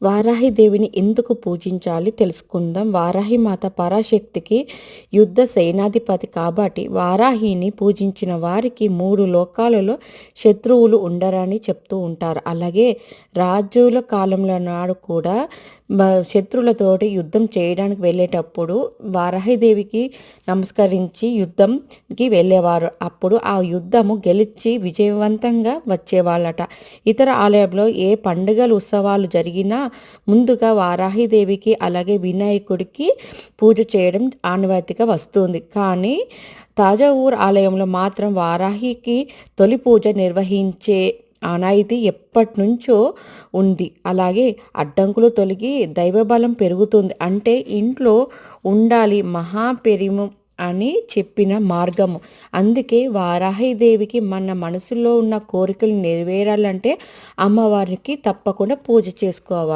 వారాహిదేవిని ఎందుకు పూజించాలి తెలుసుకుందాం. వారాహిమాత పరాశక్తికి యుద్ధ సేనాధిపతి కాబట్టి వారాహిని పూజించిన వారికి 3 లోకాలలో శత్రువులు ఉండరని చెప్తూ ఉంటారు. అలాగే రాజుల కాలంలో నాడు కూడా శత్రువులతోటి యుద్ధం చేయడానికి వెళ్ళేటప్పుడు వారాహిదేవికి నమస్కరించి యుద్ధంకి వెళ్ళేవారు. అప్పుడు ఆ యుద్ధము గెలిచి విజయవంతంగా వచ్చేవాళ్ళట. ఇతర ఆలయంలో ఏ పండుగలు ఉత్సవాలు జరిగినా ముందుగా వారాహిదేవికి అలాగే వినాయకుడికి పూజ చేయడం ఆనవాయితీగా వస్తుంది. కానీ తాజావూర్ ఆలయంలో మాత్రం వారాహికి తొలి పూజ నిర్వహించే ఆనవాయితీ ఎప్పటినుంచో ఉంది. అలాగే అడ్డంకులు తొలగి దైవబలం పెరుగుతుంది. అంటే ఇంట్లో ఉండాలి మహాపెరిము అని చెప్పిన మార్గము. అందుకే వారాహిదేవికి మన మనసులో ఉన్న కోరికలు నెరవేరాలంటే అమ్మవారికి తప్పకుండా పూజ చేసుకోవాలి.